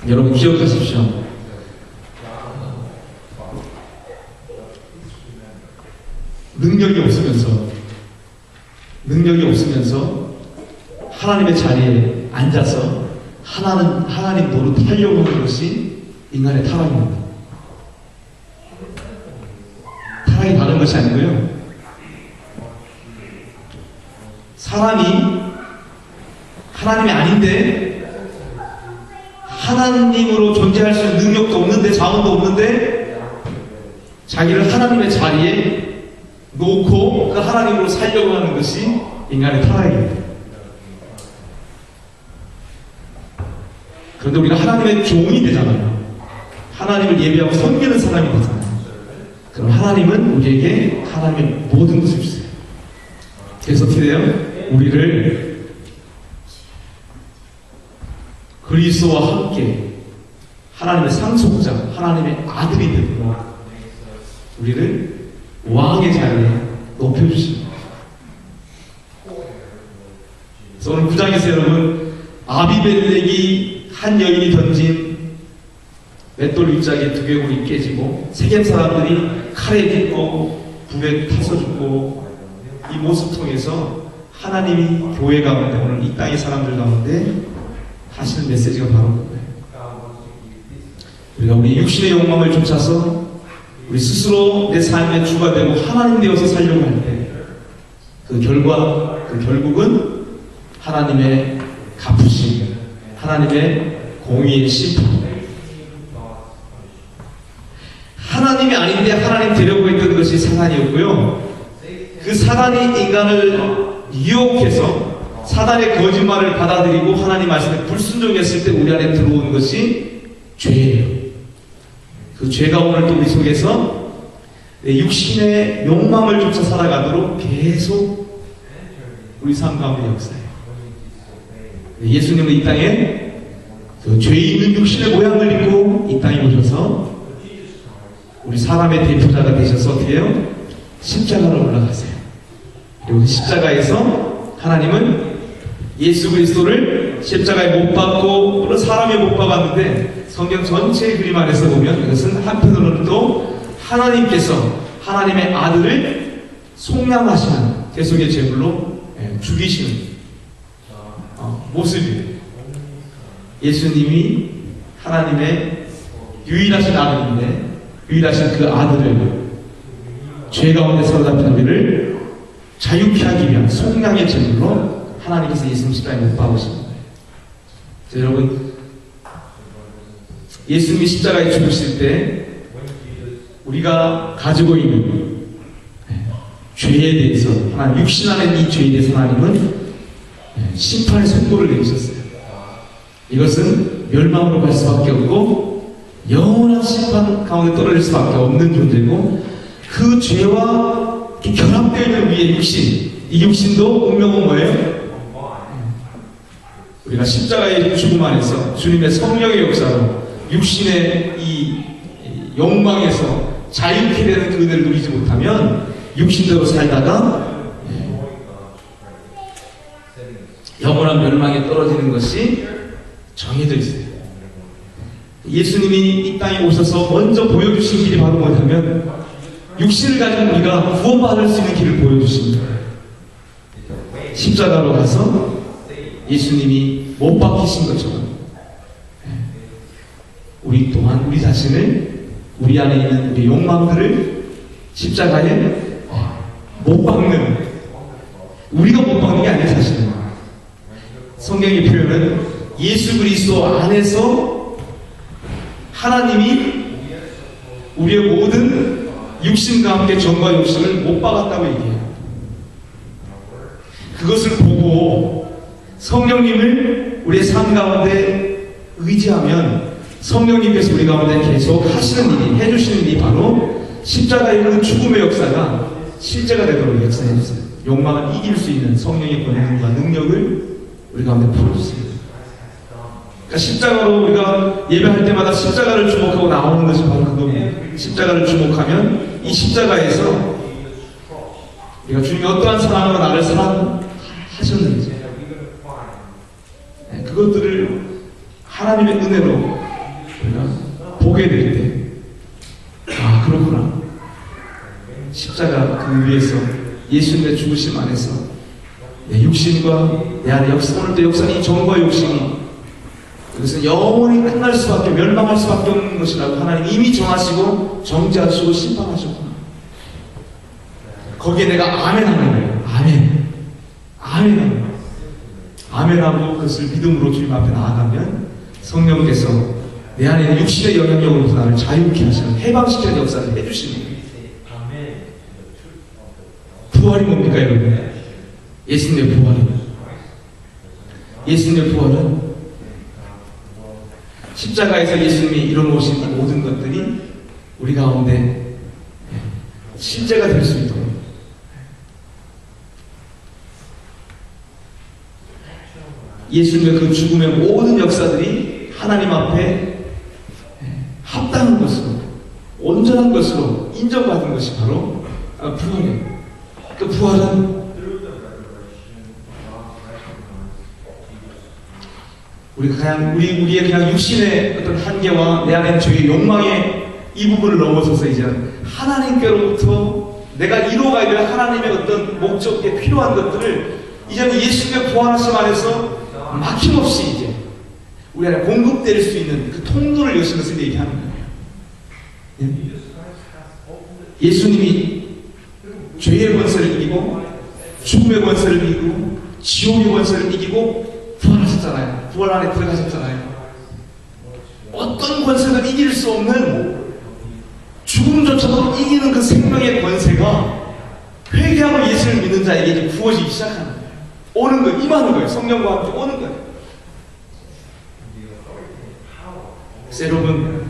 여러분 기억하십시오. 능력이 없으면서 하나님의 자리에 앉아서 하나님 노릇하려고 하는 것이 인간의 타락입니다. 타락이 다른 것이 아니고요, 사람이 하나님이 아닌데 하나님으로 존재할 수 있는 능력도 없는데 자원도 없는데 자기를 하나님의 자리에 놓고 그 하나님으로 살려고 하는 것이 인간의 타락입니다. 그런데 우리가 하나님의 종이 되잖아요. 하나님을 예배하고 섬기는 사람이 되잖아요. 그럼 하나님은 우리에게 하나님의 모든 것을 주세요. 그래서 어떻게 돼요? 우리를 그리스도와 함께 하나님의 상속자, 하나님의 아들이 되고 우리를 왕의 자리에 높여주십니다. 그래서 오늘 9장에서 여러분, 아비멜렉이 한 여인이 던진 맷돌 윗짝에 두개골이 깨지고 세겜 사람들이 칼에 빗고 불에 타서 죽고, 이 모습 통해서 하나님이 교회 가운데, 오늘 이 땅의 사람들 가운데 하시는 메시지가 바로 그거예요. 우리가 우리 육신의 욕망을 쫓아서 우리 스스로 내 삶의 주가 되고 하나님 되어서 살려고 할 때 그 결국은 하나님의 갚으심, 하나님의 공의의 심판. 하나님이 아닌데 하나님 되려고 했던 것이 사단이었고요. 그 사단이 인간을 유혹해서 사단의 거짓말을 받아들이고 하나님 말씀에 불순종했을 때 우리 안에 들어온 것이 죄예요. 그 죄가 오늘 또 우리 속에서 내 육신의 욕망을 쫓아 살아가도록 계속 우리 삶 가운데 역사해요. 예수님은 이 땅에 그 죄 있는 육신의 모양을 입고 이 땅에 오셔서 우리 사람의 대표자가 되셔서 어떻게 해요? 십자가로 올라가세요. 그리고 그 십자가에서 하나님은 예수 그리스도를 십자가에 못 박고 물론 사람이 못 박았는데 성경 전체의 그림 안에서 보면 이것은 한편으로는 또 하나님께서 하나님의 아들을 속량하시는 대속의 제물로 죽이시는 모습이에요. 예수님이 하나님의 유일하신 아들인데 유일하신 그 아들을 죄 가운데 사로잡힌 우리를 자유케 하기 위한 속량의 제물로 하나님께서 예수님 십자가에 못 박으신 거예요. 여러분, 예수님이 십자가에 죽으실 때 우리가 가지고 있는 죄에 대해서 하나님, 육신 안에 이 죄에 대해서 하나님은 심판의 선고를 내리셨어요. 이것은 멸망으로 갈 수밖에 없고 영원한 심판 가운데 떨어질 수밖에 없는 존재고, 그 죄와 결합되어 있는 우리의 육신, 이 육신도 운명은 뭐예요? 우리가 십자가의 죽음 안에서 주님의 성령의 역사로 육신의 이 욕망에서 자유케 되는 그 은혜를 누리지 못하면 육신대로 살다가 영원한 멸망에 떨어지는 것이 정해져 있어요. 예수님이 이 땅에 오셔서 먼저 보여주신 길이 바로 뭐냐면 육신을 가진 우리가 구원받을 수 있는 길을 보여주신 거예요. 십자가로 가서 예수님이 못 박히신 것처럼 우리 또한 우리 자신을, 우리 안에 있는 우리 욕망들을 십자가에 못 박는, 우리가 못 박는 게 아니에요. 사실은 성경의 표현은 예수 그리스도 안에서 하나님이 우리의 모든 육신과 함께 정과 욕심을 못 박았다고 얘기해요. 그것을 보고 성령님을 우리의 삶 가운데 의지하면 성령님께서 우리 가운데 계속 하시는 일이, 해주시는 일이 바로 십자가의 그 죽음의 역사가 실제가 되도록 역사해주세요. 욕망을 이길 수 있는 성령의 권능과 능력을 우리 가운데 풀어주세요. 그러니까 십자가로 우리가 예배할 때마다 십자가를 주목하고 나오는 것이 바로 그겁니다. 십자가를 주목하면 이 십자가에서 우리가 주님이 어떠한 사랑으로 나를 사랑하셨는지 그것들을 하나님의 은혜로 우리가 보게 될 때, 아 그렇구나, 십자가 그 위에서 예수님의 죽으심 안에서 내 육신과 내 안에 오늘도 역사는 이 정과 욕심이 그것은 영원히 끝날 수밖에, 멸망할 수밖에 없는 것이라고 하나님 이미 정하시고 정죄하시고 심판하셨구나. 거기에 내가 아멘 하는 거예요. 아멘. 아멘 하는 거예요. 아멘 하고 그것을 믿음으로 주님 앞에 나아가면 성령께서 내 안에 있는 육신의 영향력으로부터 나를 자유케 하시는, 해방시키는 역사를 해주시는 거예요. 부활이 뭡니까 여러분? 예수님의 부활입니다. 예수님의 부활은 십자가에서 예수님이 이뤄놓으신 이 모든 것들이 우리 가운데 실제가 될 수 있도록 예수님의 그 죽음의 모든 역사들이 하나님 앞에 합당한 것으로, 온전한 것으로 인정받은 것이 바로 부활이에요. 그 부활은 우리의 그냥 육신의 어떤 한계와 내 안에 죄의 욕망의 이 부분을 넘어서서 이제 하나님께로부터 내가 이루어가야 될 하나님의 어떤 목적에 필요한 것들을 이제는 예수님의 부활하심 안에서 막힘없이 이제 우리 안에 공급될 수 있는 그 통로를 여신 것을 얘기하는 거예요. 예수님이 죄의 권세를 이기고 죽음의 권세를 이기고 지옥의 권세를 이기고 부활하셨잖아요. 부활 안에 들어가셨잖아요. 어떤 권세도 이길 수 없는, 죽음조차도 이기는 그 생명의 권세가 회개하고 예수를 믿는 자에게 이제 부어지기 시작하는 거예요. 오는 거예요. 임하는 거예요. 성령과 함께 오는 거예요. 그래서 여러분,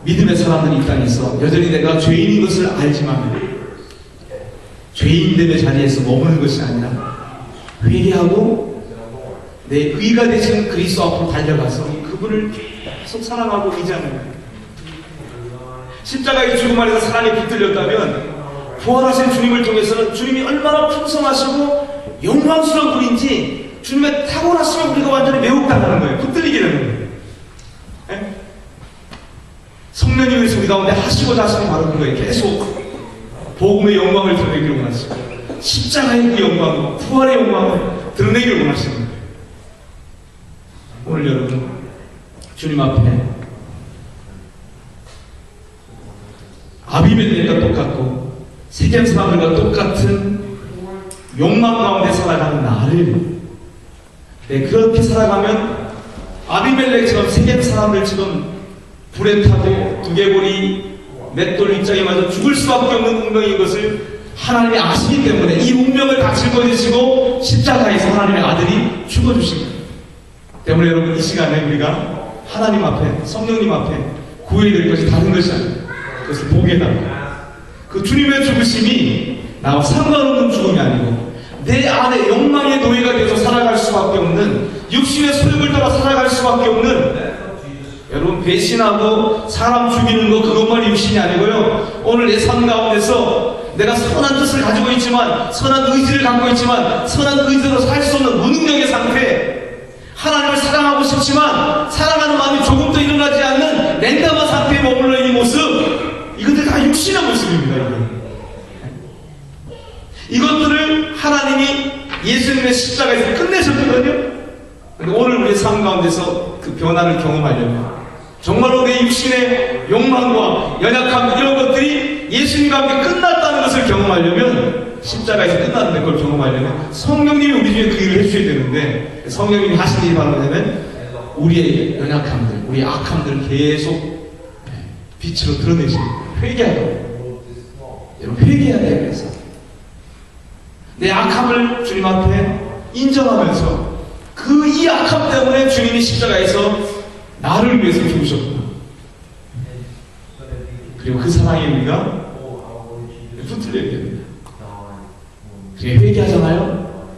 믿음의 사람들이 이 땅에서 여전히 내가 죄인인 것을 알지만 죄인됨의 자리에서 머무는 것이 아니라 회개하고 내 의가 되신 그리스도 앞으로 달려가서 그분을 계속 사랑하고 의지하는 거예요. 십자가의 죽음 안에서 사랑이 붙들렸다면 부활하신 주님을 통해서는 주님이 얼마나 풍성하시고 영광스러운 분인지 주님의 탁월하심을 우리가 완전히 매혹당하는 거예요. 붙들리게 되는 거예요. 네? 성령님께서 우리 가운데 하시고자 하시는 바로 그거예요. 계속 복음의 영광을 드러내기를 원하시고 십자가의 그 영광, 부활의 영광을 드러내기를 원하시는 거예요. 오늘 여러분 주님 앞에 아비멜렉과 똑같고 세겜 사람들과 똑같은 욕망 가운데 살아가는 나를 그렇게 살아가면 아비멜렉처럼 세겜 사람들처럼 불에 타고 두개골이 맷돌 입장에 맞아 죽을 수밖에 없는 운명인 것을 하나님이 아시기 때문에 이 운명을 다 짊어지시고 십자가에서 하나님의 아들이 죽어주신 거예요. 때문에 여러분 이 시간에 우리가 하나님 앞에, 성령님 앞에 구해야 될 것이 다른 것이 아니에요. 그것을 보게 해달라. 그 주님의 죽으심이 나와 상관없는 죽음이 아니고 내 안에 욕망의 노예가 되어서 살아갈 수밖에 없는, 육신의 소욕을 따라 살아갈 수밖에 없는, 여러분 배신하고 사람 죽이는 거 그것만 육신이 아니고요. 오늘 내 삶 가운데서 내가 선한 뜻을 가지고 있지만, 선한 의지를 갖고 있지만 선한 의지로 살 수 없는 무능력의 상태, 하나님을 사랑하고 싶지만 사랑하는 마음이 조금도 일어나지 않는 냉담한 상태에 머물러 있는 모습, 이것들 다 육신의 모습입니다. 이것들을 하나님이 예수님의 십자가에서 끝내셨거든요. 근데 오늘 우리의 삶 가운데서 그 변화를 경험하려면 정말로 내 육신의 욕망과 연약함 이런 것들이 예수님과 함께 끝났다는 것을 경험하려면 십자가에서 끝났는데 그걸 경험하려면 성령님이 우리 중에 그 일을 해주셔야 되는데 성령님이 하시는 일이 바로 뭐냐면 우리의 연약함들, 우리의 악함들을 계속 빛으로 드러내시는 거예요. 회개하라고. 여러분 회개해야 돼요. 그래서 내 악함을 주님 앞에 인정하면서 그 이 악함 때문에 주님이 십자가에서 나를 위해서 죽으셨구나. 그리고 그 사랑에 우리가 붙들려야 됩니다. 그게 회개하잖아요.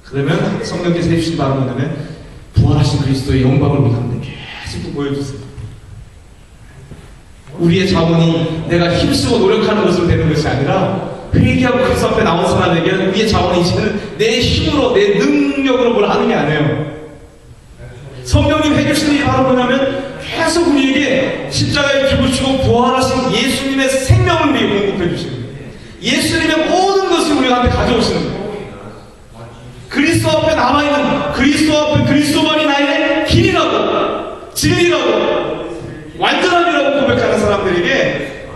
그러면 성령께서 해주신 바로 뭐냐면 부활하신 그리스도의 영광을 우리 가운데 계속 보여주세요. 우리의 자원이 내가 힘쓰고 노력하는 것으로 되는 것이 아니라 회개하고 그리스도 앞에 나온 사람에게 우리의 자원이 이제는 내 힘으로 내 능력으로 뭘 하는 게 아니에요. 성령님 해주신 일이 바로 뭐냐면 계속 우리에게 십자가에 죽으시고 부활하신 예수님의 생명을 우리에게 공급해 주시는 거예요. 예수님의 모든 것을 우리 한테 가져오시는 거예요. 그리스도 앞에 남아있는 그리스도 앞에 그리스도만이 나의 길이라고 진리라고 완전함이라고 고백하는 사람들에게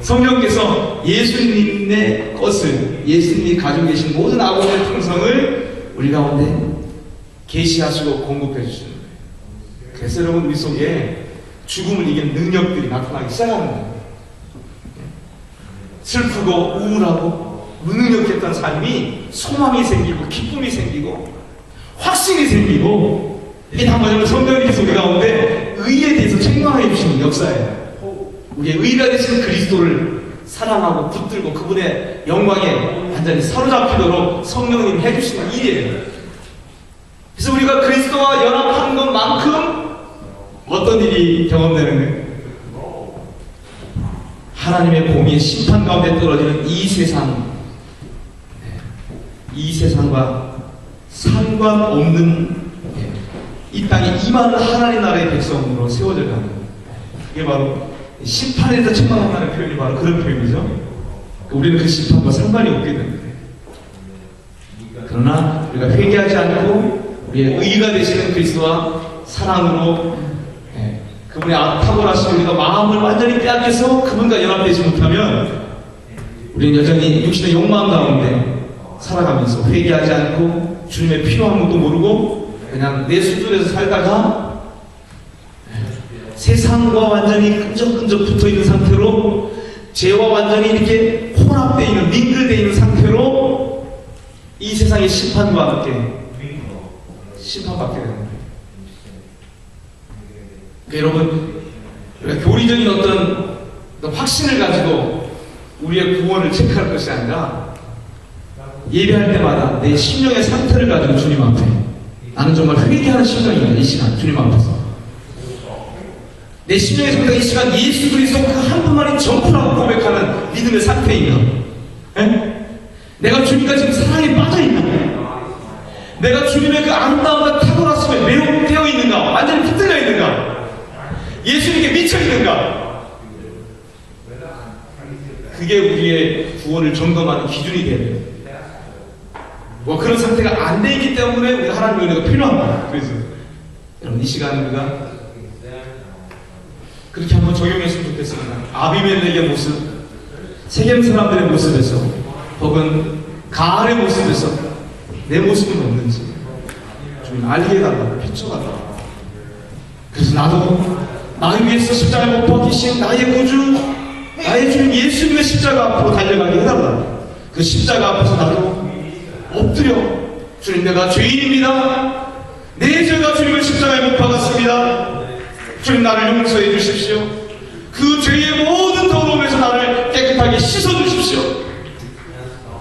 성령께서 예수님의 것을 예수님이 가지고 계신 모든 아버지의 풍성을 우리 가운데 계시하시고 공급해 주시는 거예요. 그래서 여러분 우리 속에 죽음을 이기는 능력들이 나타나기 시작하는 거예요. 슬프고 우울하고 무능력했던 삶이 소망이 생기고 기쁨이 생기고 확신이 생기고 이게 다 뭐냐면 성령님께서 우리 가운데 의에 대해서 책망해 주시는 역사예요. 우리의 의가 되시는 그리스도를 사랑하고 붙들고 그분의 영광에 완전히 사로잡히도록 성령님이 해주시는 일이에요. 그래서 우리가 그리스도와 연합한 것만큼 어떤 일이 경험되는 거예요? 하나님의 공의 심판 가운데 떨어지는 이 세상, 이 세상과 상관없는 이 땅에 임하는 하나님 나라의 백성으로 세워져 가는 거예요. 그게 바로 심판에 대해서 책망한다는 표현이 바로 그런 표현이죠. 우리는 그 심판과 상관이 없게 되는 거예요. 그러나 우리가 회개하지 않고 우리의 의가 되시는 그리스도와 사랑으로 그분의 탁월하신 우리가 마음을 완전히 빼앗겨서 그분과 연합되지 못하면 우리는 여전히 육신의 욕망 가운데 살아가면서 회개하지 않고 주님의 필요한 것도 모르고 그냥 내 수준에서 살다가 세상과 완전히 끈적끈적 붙어있는 상태로 죄와 완전히 이렇게 혼합되어 있는 민글되어 있는 상태로 이 세상의 심판과 함께 심판받게 되는 거예요. 그러니까 여러분 우리가 교리적인 어떤 확신을 가지고 우리의 구원을 체크할 것이 아니라 예배할 때마다 내 심령의 상태를 가지고 주님 앞에 나는 정말 회개하는 심령이다. 이 시간 주님 앞에서 내 심령의 상태가 이 시간 예수 그리스도 그 한 분만이 전부라고 고백하는 믿음의 상태인가? 내가 주님과 지금 사랑에 빠져있나? 내가 주님의 그 아름다움과 탁월하심에 매혹되어 있는가? 완전히 붙들려 있는가? 예수님께 미쳐 있는가? 그게 우리의 구원을 점검하는 기준이 돼야 돼요. 뭐 그런 상태가 안 되기 때문에 우리가 하나님의 은혜가 필요합니다. 그래서 여러분 이 시간에 우리가 그렇게 한번 적용했으면 좋겠습니다. 아비멜렉의 모습, 세겜 사람들의 모습에서 혹은 가알의 모습에서 내 모습은 없는지 좀 알게 해달라고 비춰달라고. 그래서 나도 나를 위해서 십자가에 못 박히신 나의 구주 나의 주님 예수님의 십자가 앞으로 달려가게 해달라고. 그 십자가 앞에서 나도 엎드려 주님 내가 죄인입니다. 내 죄가 주님을 십자가에 못 박았습니다. 주님 나를 용서해 주십시오. 그 죄의 모든 더러움에서 나를 깨끗하게 씻어 주십시오.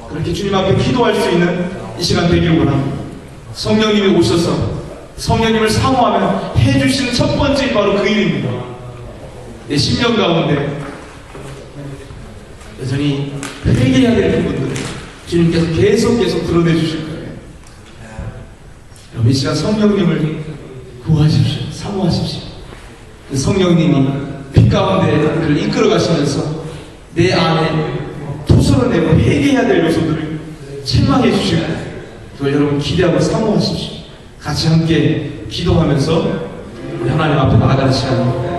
그렇게 주님 앞에 기도할 수 있는 이 시간 되기를 원합니다. 성령님이 오셔서 성령님을 사모하면 해주시는 첫 번째 바로 그 일입니다. 내 심령 가운데 여전히 회개해야 될 부분들 주님께서 계속 드러내 주실 거예요. 여러분 이 시간 성령님을 구하십시오. 사모하십시오. 그 성령님이 빛 가운데 그를 이끌어 가시면서 내 안에 토설어내고 회개해야 될 요소들을 책망해 주실 거예요. 그걸 여러분 기대하고 사모하십시오. 같이 함께 기도하면서 우리 하나님 앞에 나아가는 시간